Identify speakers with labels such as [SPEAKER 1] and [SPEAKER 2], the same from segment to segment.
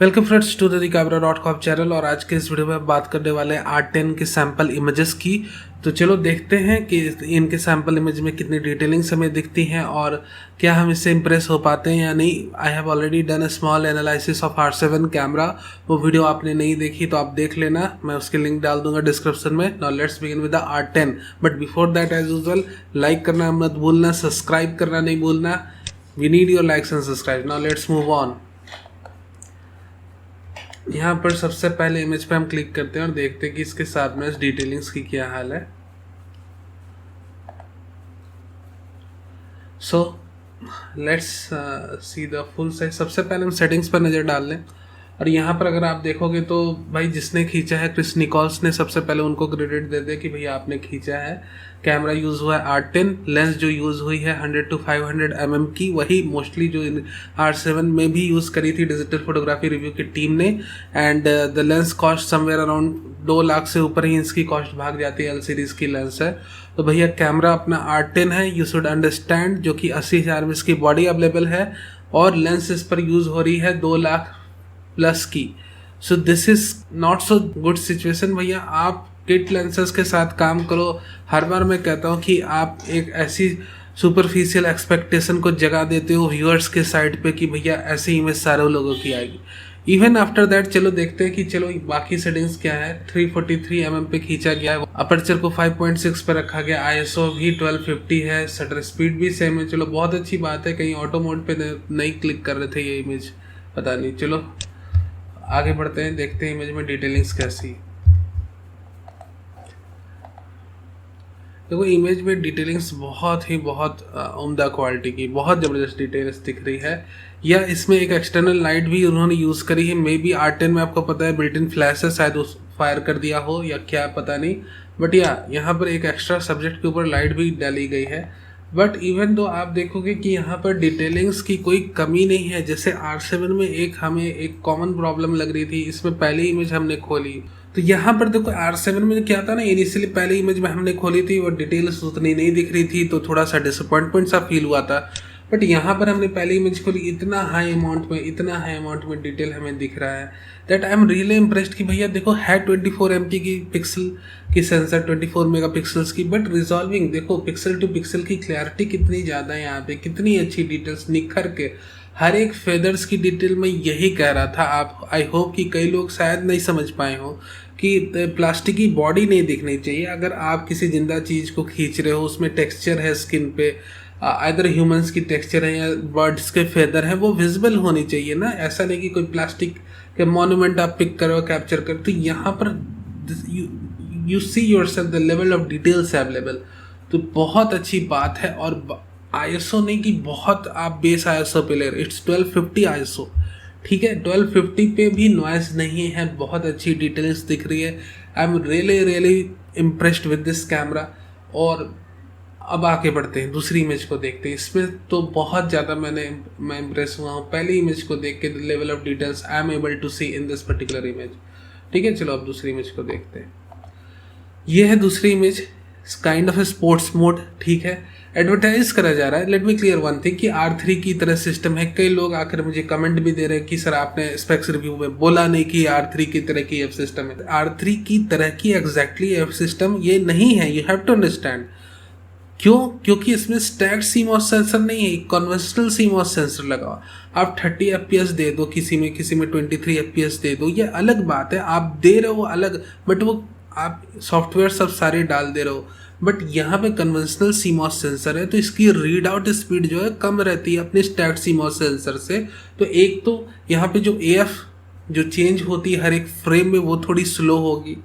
[SPEAKER 1] Welcome friends to the कैमरा.com channel. और आज के इस वीडियो में हम बात करने वाले हैं R10 के सैम्पल इमेजेस की। तो चलो देखते हैं कि इनके सैम्पल इमेज में कितनी डिटेलिंग्स हमें दिखती हैं और क्या हम इससे इम्प्रेस हो पाते हैं या नहीं। I have already done a small analysis of R7 camera. वो वीडियो आपने नहीं देखी तो आप देख लेना, मैं उसके लिंक डाल दूंगा डिस्क्रिप्शन में। Now let's begin with the R10, but before that as usual like करना मत भूलना, सब्सक्राइब करना नहीं भूलना। We need your likes and subscribe. Now let's move on. यहाँ पर सबसे पहले इमेज पे हम क्लिक करते हैं और देखते हैं कि इसके साथ में इस डिटेलिंग्स की क्या हाल है। So let's see the full size. सबसे पहले हम सेटिंग्स पर नज़र डाल लें और यहाँ पर अगर आप देखोगे तो भाई जिसने खींचा है क्रिस निकोल्स ने, सबसे पहले उनको क्रेडिट दे दे कि भैया आपने खींचा है। कैमरा यूज़ हुआ है R10, लेंस जो यूज़ हुई है 100 to 500 mm की, वही मोस्टली जो R7 में भी यूज़ करी थी डिजिटल फोटोग्राफी रिव्यू की टीम ने। And the lens cost somewhere around 2 lakh से ऊपर ही इसकी कॉस्ट भाग जाती है। L सीरीज़ की लेंस है। तो भैया कैमरा अपना R10 है, यू शुड अंडरस्टैंड, जो कि 80,000 में इसकी बॉडी अवेलेबल है और लेंस इस पर यूज़ हो रही है 2 लाख प्लस की। So this is not so good situation. भैया आप किट लेंसेज के साथ काम करो। हर बार मैं कहता हूँ कि आप एक ऐसी सुपरफिशियल एक्सपेक्टेशन को जगा देते हो व्यूअर्स के साइड पे कि भैया ऐसी इमेज सारे लोगों की आएगी। इवन आफ्टर दैट चलो देखते हैं कि चलो बाकी सेटिंग्स क्या है। 343 mm पे खींचा गया है, अपर्चर को 5.6 पे रखा गया, ISO भी 1250 है, शटर स्पीड भी सेम है। चलो बहुत अच्छी बात है। कहीं ऑटो मोड पे नहीं क्लिक कर रहे थे ये इमेज, पता नहीं। चलो आगे बढ़ते हैं, देखते हैं इमेज में डिटेलिंग्स कैसी। देखो इमेज में डिटेलिंग्स बहुत उम्दा क्वालिटी की, बहुत ज़बरदस्त डिटेल्स दिख रही है। या इसमें एक एक्सटर्नल लाइट भी उन्होंने यूज़ करी है। मे बी R10 में आपको पता है बिल्ट इन फ्लैश है, शायद उस फायर कर दिया हो या क्या पता नहीं। बट या यहाँ पर एक एक्स्ट्रा सब्जेक्ट के ऊपर लाइट भी डाली गई है। बट इवन दो आप देखोगे कि यहाँ पर डिटेलिंग्स की कोई कमी नहीं है। जैसे R7 में हमें एक कॉमन प्रॉब्लम लग रही थी, इसमें पहली इमेज हमने खोली तो यहाँ पर देखो R7 में क्या था ना, इनिशियली पहली इमेज में हमने खोली थी वो डिटेल्स उतनी नहीं दिख रही थी, तो थोड़ा सा डिसअपॉइंटमेंट सा फील हुआ था। बट यहाँ पर हमने पहली इमेज खोली, इतना हाई अमाउंट में डिटेल हमें दिख रहा है that I am really impressed कि भैया देखो है 24 MP की पिक्सल की सेंसर, 24 मेगापिक्सल्स की, बट रिजॉल्विंग देखो पिक्सल टू पिक्सल की क्लैरिटी कितनी ज़्यादा है यहाँ पे, कितनी अच्छी डिटेल्स निखर के हर एक फेदर्स की डिटेल में यही कह रहा था। आप आई होप कि कई लोग शायद नहीं समझ पाए हो कि प्लास्टिक की बॉडी नहीं दिखनी चाहिए। अगर आप किसी जिंदा चीज़ को खींच रहे हो, उसमें टेक्सचर है स्किन पे, आइदर ह्यूमंस की टेक्सचर है या बर्ड्स के फेदर है, वो विजिबल होनी चाहिए ना। ऐसा नहीं कि कोई प्लास्टिक के मॉन्यूमेंट आप पिक करो कैप्चर करो। तो यहाँ पर you see yourself the level of details available, तो बहुत अच्छी बात है। और ISO नहीं कि बहुत आप बेस ISO पे ले रहे, इट्स 1250 ISO, ठीक है। 1250 पे भी नॉइस नहीं है, बहुत अच्छी डिटेल्स दिख रही है। आई am really impressed with this camera. और अब आगे बढ़ते हैं, दूसरी इमेज को देखते हैं। इसमें तो बहुत ज़्यादा मैं इम्प्रेस हुआ हूँ पहली इमेज को देख के। The level of details I am able to see in this particular image, ठीक है। चलो अब दूसरी इमेज को देखते हैं। ये है दूसरी image, kind of A sports mode, ठीक है। एडवर्टाइज करा जा रहा है। Let me clear one thing कि R3 की तरह सिस्टम है। कई लोग आकर मुझे कमेंट भी दे रहे हैं कि सर आपने स्पेक्स रिव्यू में बोला नहीं कि R3 की तरह की एफ सिस्टम है। R3 की तरह की एग्जैक्टली एफ सिस्टम ये नहीं है, यू हैव टू अंडरस्टैंड। क्यों? क्योंकि इसमें स्टैक्ड CMOS सेंसर नहीं है, कन्वेंशनल CMOS सेंसर लगा। आप 30 FPS दे दो, किसी में 23 FPS दे दो, ये अलग बात है। आप दे रहे हो अलग, बट वो आप सॉफ्टवेयर सब सारे डाल दे रहे हो। बट यहाँ पे कन्वेंशनल CMOS सेंसर है, तो इसकी रीड आउट स्पीड जो है कम रहती है अपने स्टैक्ड CMOS सेंसर से। तो एक तो यहाँ पे जो AF जो चेंज होती है हर एक फ्रेम में वो थोड़ी स्लो होगी,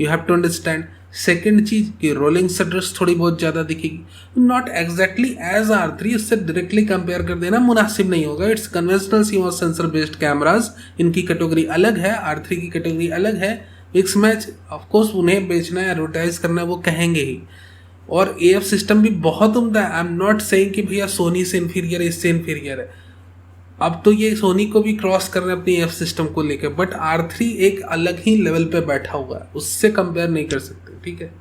[SPEAKER 1] you have to understand. Second चीज कि रोलिंग शटर्स थोड़ी बहुत ज़्यादा दिखेगी, नॉट एग्जैक्टली एज R3, उससे डायरेक्टली कंपेयर कर देना मुनासिब नहीं होगा। It's conventional CMOS sensor based cameras, इनकी कैटेगरी अलग है, R3 की कैटेगरी अलग है। मिक्स मैच ऑफकोर्स उन्हें बेचना है, एडवर्टाइज करना है, वो कहेंगे ही। और AF सिस्टम भी बहुत उम्दा है। आई एम नॉट सेइंग कि भैया सोनी से इन्फीरियर है, इससे इन्फीरियर है। अब तो ये सोनी को भी क्रॉस कर रहे हैं अपनी AF सिस्टम को लेकर, बट R3 एक अलग ही लेवल पे बैठा हुआ है, उससे कंपेयर नहीं कर सकते, ठीक है।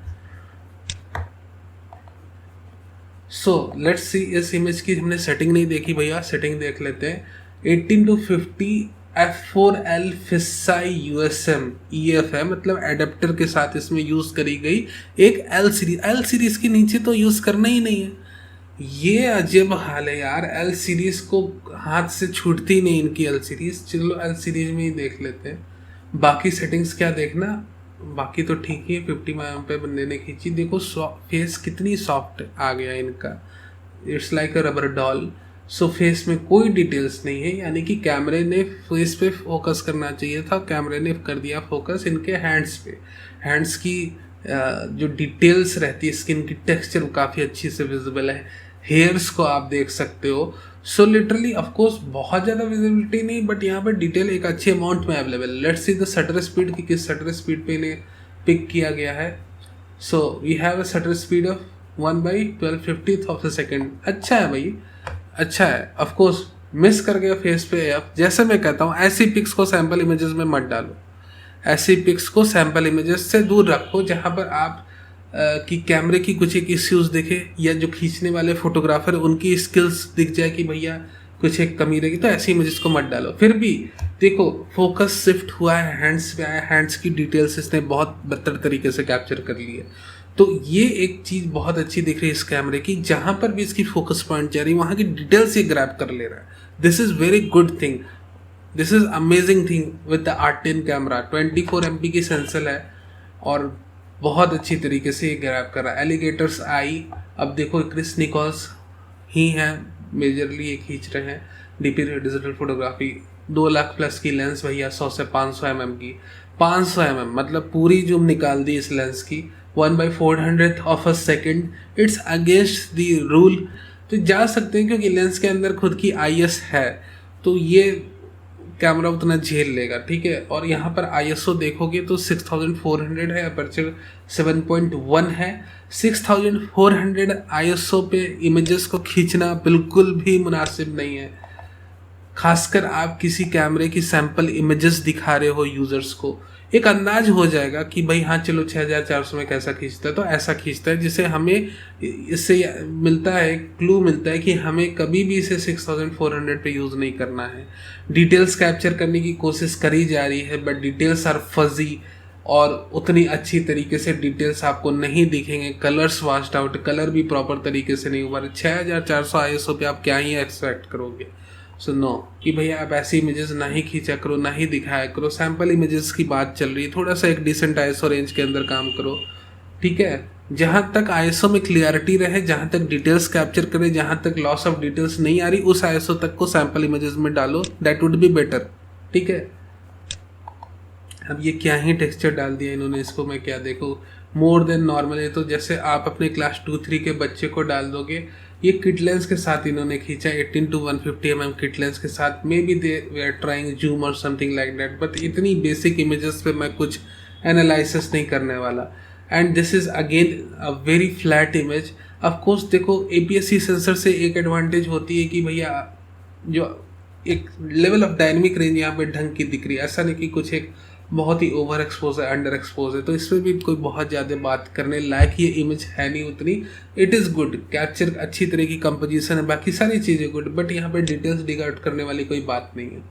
[SPEAKER 1] सो लेट्स सी, इस इमेज की हमने सेटिंग नहीं देखी भैया, सेटिंग देख लेते हैं। 18 to 50 F4L फिसाई USM EF है, मतलब एडेप्टर के साथ इसमें यूज करी गई एक एल सीरीज के नीचे तो यूज करना ही नहीं है। ये अजब हाल है यार, एल सीरीज को हाथ से छूटती नहीं इनकी एल सीरीज। चलो एल सीरीज में ही देख लेते हैं, बाकी सेटिंग्स क्या देखना, बाकी तो ठीक ही है। 50 mm पे बंदे ने खींची, देखो फेस कितनी सॉफ्ट आ गया इनका, it's like a rubber doll. So face में कोई डिटेल्स नहीं है, यानी कि कैमरे ने फेस पे फोकस करना चाहिए था, कैमरे ने कर दिया फोकस इनके हैंड्स पे। हैंड्स की जो डिटेल्स रहती है, स्किन की टेक्सचर काफ़ी अच्छी से विजिबल है, हेयर्स को आप देख सकते हो। सो लिटरली ऑफकोर्स बहुत ज़्यादा विजिबिलिटी नहीं, बट यहाँ पर डिटेल एक अच्छे अमाउंट में available. Let's see the shutter speed की किस शटर स्पीड पे इन्हें पिक किया गया है। So we have a shutter speed of 1/1250th of a second. अच्छा है भाई, अच्छा है। ऑफकोर्स मिस कर गया फेस पे। अब जैसे मैं कहता हूँ, ऐसी पिक्स को सैम्पल इमेजेस में मत डालो, ऐसी पिक्स को सैम्पल इमेजेस से दूर रखो जहाँ पर आप कि कैमरे की कुछ एक इश्यूज दिखे, या जो खींचने वाले फोटोग्राफर उनकी स्किल्स दिख जाए कि भैया कुछ एक कमी रहेगी, तो ऐसी इमेजेस को मत डालो। फिर भी देखो फोकस शिफ्ट हुआ है, हैंड्स पे आया, हैंड्स की डिटेल्स इसने बहुत बेहतर तरीके से कैप्चर कर ली है। तो ये एक चीज़ बहुत अच्छी दिख रही है इस कैमरे की, जहाँ पर भी इसकी फोकस पॉइंट जा रही है वहाँ की डिटेल्स ये ग्रैब कर ले रहा है। This is very good thing, this is amazing thing with the R10 camera. 24 MP की सेंसर है और बहुत अच्छी तरीके से ये ग्रैब कर रहा है। एलिगेटर्स आई, अब देखो क्रिस निकोल्स ही हैं मेजरली ये खींच रहे हैं। DP digital photography 2 lakh plus की लेंस भैया, 100 से 500 mm की। 500 mm मतलब पूरी जूम निकाल दी इस लेंस की। 1/400th of a second, it's against the rule. तो जा सकते हैं क्योंकि लेंस के अंदर खुद की IS है, तो ये कैमरा उतना झेल लेगा, ठीक है। और यहाँ पर ISO देखोगे तो 6400 है, अपर्चर 7.1 है। 6400 ISO पे इमेजेस को खींचना बिल्कुल भी मुनासिब नहीं है, खासकर आप किसी कैमरे की सैंपल इमेजेस दिखा रहे हो यूजर्स को। एक अंदाज हो जाएगा कि भाई हाँ चलो 6400 में कैसा खींचता है, तो ऐसा खींचता है, जिसे हमें इससे मिलता है, क्लू मिलता है कि हमें कभी भी इसे 6400 पे यूज़ नहीं करना है। डिटेल्स कैप्चर करने की कोशिश करी जा रही है, बट डिटेल्स आर फजी और उतनी अच्छी तरीके से डिटेल्स आपको नहीं दिखेंगे। कलर्स वाश्ड आउट, कलर भी प्रॉपर तरीके से नहीं हुआ। 6400 ISO पे आप क्या ही एक्सपेक्ट करोगे। सो नो कि भैया आप ऐसी इमेजेस ना ही खींचा करो, ना ही दिखाया करो। सैम्पल इमेजेस की बात चल रही है, थोड़ा सा एक डिसेंट ISO रेंज के अंदर काम करो, ठीक है। जहाँ तक ISO में क्लियरिटी रहे, जहाँ तक डिटेल्स कैप्चर करे, जहाँ तक लॉस ऑफ डिटेल्स नहीं आ रही, उस ISO तक को सैम्पल इमेजेस में डालो, दैट वुड बी बेटर, ठीक है। अब ये क्या ही टेक्सचर डाल दिया इन्होंने इसको, मैं क्या देखो, मोर देन नॉर्मल है। तो जैसे आप अपने क्लास 2-3 के बच्चे को डाल दोगे, ये किट लेंस के साथ इन्होंने खींचा, 18 to 150 mm किट लेंस के साथ। मे बी दे वे आर ट्राइंग जूम और समथिंग लाइक दैट, बट इतनी बेसिक इमेजेस पे मैं कुछ एनालिसिस नहीं करने वाला। And this is again a very flat image. Of course देखो APS-C सेंसर से एक एडवांटेज होती है कि भैया जो एक लेवल ऑफ डायनेमिक रेंज यहाँ पे ढंग की दिख रही है, ऐसा नहीं कि कुछ एक बहुत ही ओवर एक्सपोज है, अंडर एक्सपोज है। तो इसमें भी कोई बहुत ज़्यादा बात करने लायक ये इमेज है नहीं उतनी। इट इज़ गुड, कैप्चर अच्छी तरह की कंपोजिशन है, बाकी सारी चीज़ें गुड, बट यहाँ पे डिटेल्स डिग आउट करने वाली कोई बात नहीं है।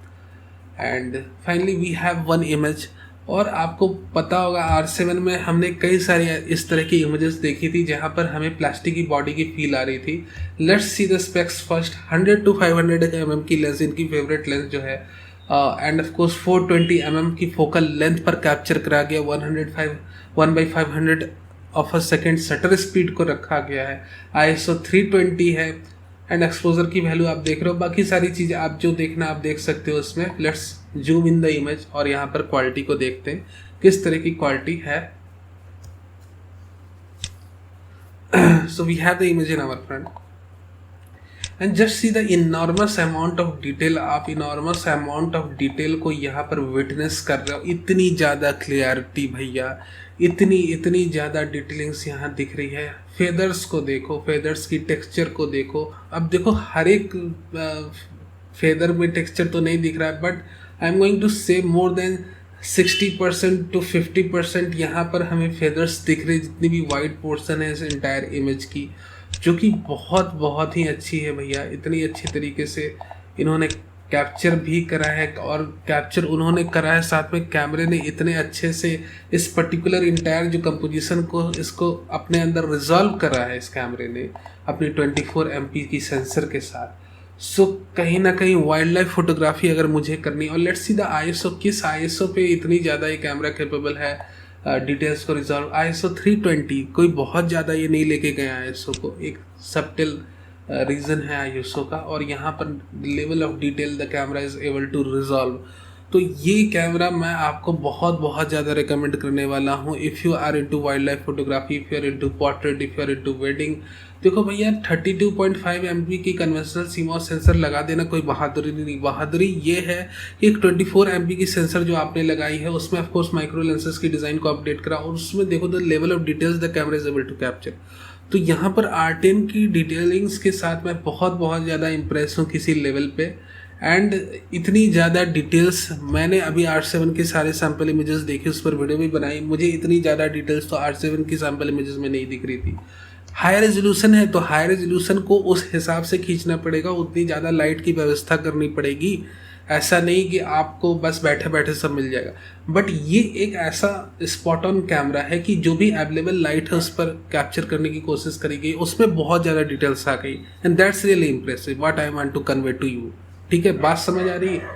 [SPEAKER 1] And finally we have one image. और आपको पता होगा R7 में हमने कई सारी इस तरह की इमेजेस देखी थी जहाँ पर हमें प्लास्टिक की बॉडी की फील आ रही थी। Let's see the specs first. 100 to 500 mm की लेंस इनकी फेवरेट लेंस जो है, एंड ऑफ कोर्स 420 mm की फोकल लेंथ पर कैप्चर करा गया। 1/500 of a second shutter speed को रखा गया है। ISO 320 है एंड एक्सपोजर की वैल्यू आप देख रहे हो। बाकी सारी चीज़ें आप जो देखना आप देख सकते हो उसमें। Let's zoom in the image और यहाँ पर क्वालिटी को देखते हैं किस तरह की क्वालिटी है। So we have the image in our front and just see the enormous amount of detail. आप इनॉर्मस अमाउंट ऑफ डिटेल को यहाँ पर विटनेस कर रहे हो। इतनी ज़्यादा क्लियरिटी भैया, इतनी ज़्यादा डिटेलिंग्स यहाँ दिख रही है। फेदर्स को देखो, फेदर्स की टेक्सचर को देखो। अब देखो हर एक फेदर में टेक्सचर तो नहीं दिख रहा है, but I am going to say more then 60% to 50% यहाँ पर हमें फेदर्स दिख रहे, जितनी भी वाइट पोर्शन है इस इंटायर इमेज की, जो कि बहुत ही अच्छी है भैया। इतनी अच्छी तरीके से इन्होंने कैप्चर भी करा है, और कैप्चर उन्होंने करा है साथ में कैमरे ने इतने अच्छे से इस पर्टिकुलर इंटायर जो कंपोजिशन को इसको अपने अंदर रिजॉल्व करा है इस कैमरे ने अपनी 24 MP की सेंसर के साथ। सो कहीं ना कहीं वाइल्ड लाइफ फोटोग्राफी अगर मुझे करनी, और लेट्स सी द ISO, किस ISO पे इतनी ज़्यादा ये कैमरा कैपेबल है डिटेल्स को रिजॉल्व। ISO 320, कोई बहुत ज़्यादा ये नहीं लेके गया ISO को, एक सबटिल रीज़न है ISO का, और यहाँ पर level of detail the camera is able to resolve. तो ये कैमरा मैं आपको बहुत बहुत ज़्यादा रिकमेंड करने वाला हूँ if you are into wildlife photography, if you are into portrait, if you are into wedding. देखो भैया 32.5 MP की कन्वेंशनल CMOS सेंसर लगा देना कोई बहादुरी नहीं, बहादुरी ये है कि एक 24 MP की सेंसर जो आपने लगाई है उसमें ऑफकोर्स माइक्रो लेंसेज की डिज़ाइन को अपडेट करा, और उसमें देखो the level of details the camera is able to capture. तो यहाँ पर R10 की डिटेलिंग्स के साथ मैं बहुत बहुत ज़्यादा इम्प्रेस हूँ किसी लेवल पे, एंड इतनी ज़्यादा डिटेल्स मैंने अभी R7 के सारे सैम्पल इमेजेस देखे, उस पर वीडियो भी बनाई, मुझे इतनी ज़्यादा डिटेल्स तो R7 की सैम्पल इमेजेस में नहीं दिख रही थी। हाई रेजोल्यूशन है तो हाई रेजोल्यूशन को उस हिसाब से खींचना पड़ेगा, उतनी ज़्यादा लाइट की व्यवस्था करनी पड़ेगी, ऐसा नहीं कि आपको बस बैठे बैठे सब मिल जाएगा। बट ये एक ऐसा स्पॉट ऑन कैमरा है कि जो भी अवेलेबल लाइट है उस पर कैप्चर करने की कोशिश करी गई, उसमें बहुत ज़्यादा डिटेल्स आ गई, and that's really impressive what I want to convey to you. ठीक है, बात समझ आ रही है?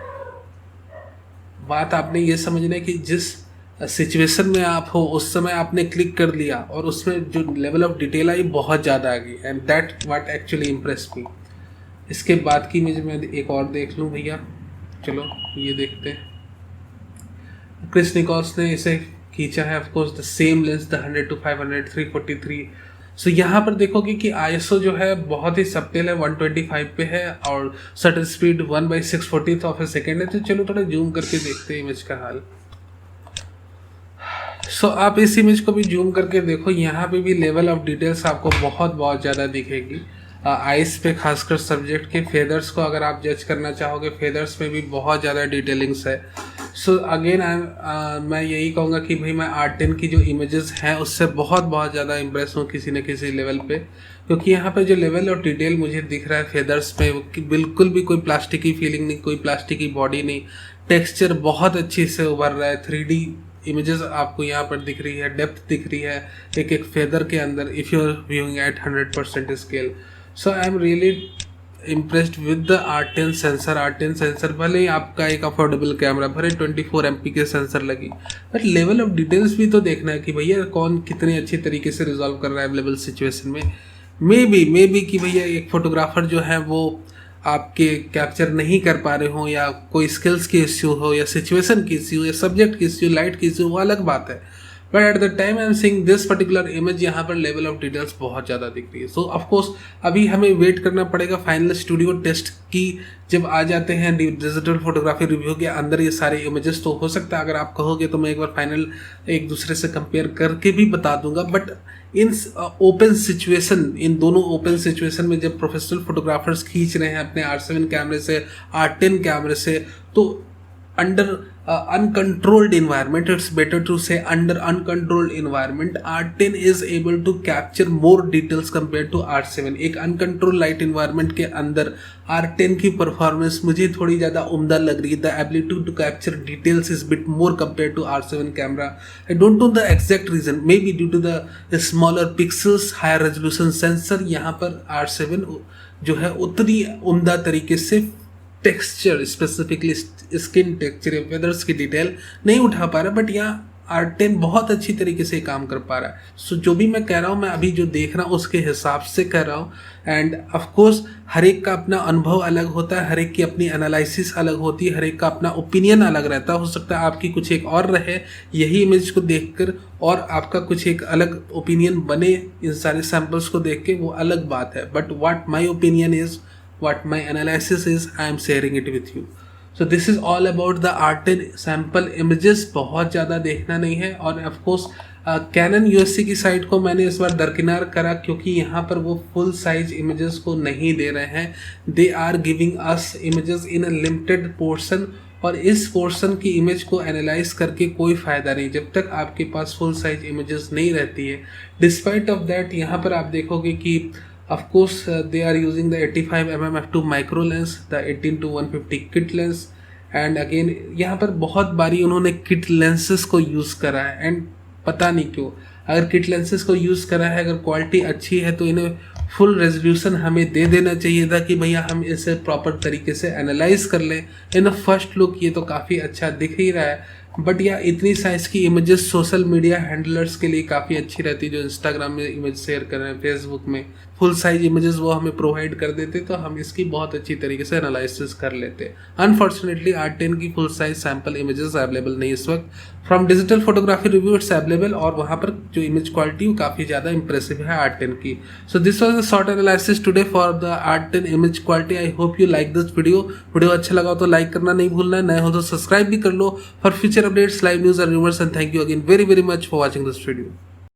[SPEAKER 1] बात आपने ये समझना है कि जिस सिचुएशन में आप हो उस समय आपने क्लिक कर लिया और उसमें जो लेवल ऑफ डिटेल आई बहुत ज़्यादा आ गई, and that what actually impress me. इसके बाद की इमेज में एक और देख लूँ भैया, चलो ये देखते हैं। क्रिस निकोल्स ने इसे खींचा है of course the same lens, the 100-500 343। सो यहाँ पर देखोगे कि ISO जो है बहुत ही सबटिल है, 125 पे है, और shutter speed 1/640 of A second है। तो चलो थोड़ा जूम करके देखते हैं इमेज का हाल। सो आप इस इमेज को भी जूम करके देखो, यहाँ पे भी लेवल ऑफ डिटेल्स आपको बहुत बहुत ज़्यादा दिखेगी। आइस पे खासकर सब्जेक्ट के फेदर्स को अगर आप जज करना चाहोगे, फेदर्स में भी बहुत ज़्यादा डिटेलिंग्स है। सो अगेन मैं यही कहूँगा कि भाई मैं R10 की जो इमेजेस हैं उससे बहुत बहुत ज़्यादा इम्प्रेस हूँ किसी न किसी लेवल पे, क्योंकि यहाँ पे जो लेवल ऑफ डिटेल मुझे दिख रहा है फेदर्स पे, कि बिल्कुल भी कोई प्लास्टिक की फीलिंग नहीं, कोई प्लास्टिक की बॉडी नहीं, टेक्सचर बहुत अच्छी से उभर रहा है, 3D इमेजेस आपको यहाँ पर दिख रही है, डेप्थ दिख रही है एक एक फेदर के अंदर, if you are viewing at 100% scale. So I am really impressed with the R10 sensor. R10 sensor भले ही आपका एक अफोर्डेबल कैमरा, भले 24 MP के सेंसर लगी, बट लेवल ऑफ डिटेल्स भी तो देखना है कि भैया कौन कितने अच्छी तरीके से रिजॉल्व कर रहा है अवेलेबल सिचुएशन में। मे बी कि भैया एक फोटोग्राफर जो है वो आपके कैप्चर नहीं कर पा रहे हो, या कोई स्किल्स की इश्यू हो, या सिचुएशन की इश्यू, या सब्जेक्ट की इश्यू, लाइट की इश्यू, वो अलग बात है। But at the time I am seeing this particular image, यहाँ पर लेवल ऑफ डिटेल्स बहुत ज़्यादा दिख रही है। सो ऑफकोर्स अभी हमें वेट करना पड़ेगा फाइनल स्टूडियो टेस्ट की, जब आ जाते हैं डिजिटल फोटोग्राफी रिव्यू के अंदर ये सारे इमेजेस। तो हो सकता है अगर आप कहोगे तो मैं एक बार फाइनल एक दूसरे से कंपेयर करके भी बता दूंगा। बट इन ओपन सिचुएशन, इन दोनों ओपन सिचुएशन में जब प्रोफेशनल फोटोग्राफर्स खींच रहे हैं अपने R7 कैमरे से, R10 कैमरे से, तो under uncontrolled environment, it's better to say under uncontrolled environment, R10 is able to capture more details compared to R7। एक uncontrolled light environment के अंदर R10 की परफॉर्मेंस मुझे थोड़ी ज़्यादा उम्दा लग रही है। The ability to capture details is bit more compared to R7 camera। I don't know the exact reason, maybe due to the smaller pixels, higher resolution sensor। यहाँ पर R7 जो है उतनी उम्दा तरीके से टेक्सचर, स्पेसिफिकली स्किन टेक्सचर या feathers की डिटेल नहीं उठा पा रहा, बट यहाँ R10 बहुत अच्छी तरीके से काम कर पा रहा है। सो जो भी मैं कह रहा हूँ, मैं अभी जो देख रहा हूँ उसके हिसाब से कह रहा हूँ। एंड ऑफ कोर्स हर एक का अपना अनुभव अलग होता है, हर एक की अपनी एनालिसिस अलग होती है, हर एक का अपना ओपिनियन अलग रहता है। हो सकता है आपकी कुछ एक और रहे यही इमेज को देखकर, और आपका कुछ एक अलग ओपिनियन बने इन सारे सैम्पल्स को देख के, वो अलग बात है। But what my opinion is, what my analysis is, I am sharing it with you। So this is all about the R10 sample images। बहुत ज़्यादा देखना नहीं है। और of course कैनन USC की साइट को मैंने इस बार दरकिनार करा, क्योंकि यहाँ पर वो फुल साइज इमेजेस को नहीं दे रहे हैं। They are giving us images in a limited portion, और इस पोर्शन की इमेज को एनालाइज करके कोई फ़ायदा नहीं जब तक आपके पास फुल साइज इमेजेस नहीं रहती है। डिस्पाइट ऑफ दैट यहाँ पर आप देखोगे कि Of course, they are using the 85mm f2 micro lens, the 18 to 150 kit lens, and again यहाँ पर बहुत बारी उन्होंने किट लेंसेज को यूज़ करा है, एंड पता नहीं क्यों अगर किट लेंसेज को यूज़ करा है, अगर क्वालिटी अच्छी है तो इन्हें फुल रेजोल्यूशन हमें दे देना चाहिए था कि भैया हम इसे प्रॉपर तरीके से एनालाइज कर लें। इन फर्स्ट लुक ये तो काफ़ी अच्छा दिख ही रहा है, बट या इतनी साइज़ की इमेजेस सोशल मीडिया हैंडलर्स के लिए काफ़ी अच्छी रहती है, जो इंस्टाग्राम में इमेज शेयर कर रहे हैं, फेसबुक में फुल साइज इमेजेस वो हमें प्रोवाइड कर देते तो हम इसकी बहुत अच्छी तरीके से एनालिसिस कर लेते। अनफॉर्चुनेटली R10 की full size sample images available नहीं इस वक्त। From digital photography review it's available, और वहाँ पर जो इमेज क्वालिटी वो काफ़ी ज़्यादा इंप्रेसिव है R10 की। So this was the short analysis today for the R10 image quality. I hope you like this video अच्छा लगा तो लाइक करना नहीं भूलना है, नए हो तो सब्सक्राइब भी कर लो for future updates, live news and rumors, and thank you again very much for watching this video.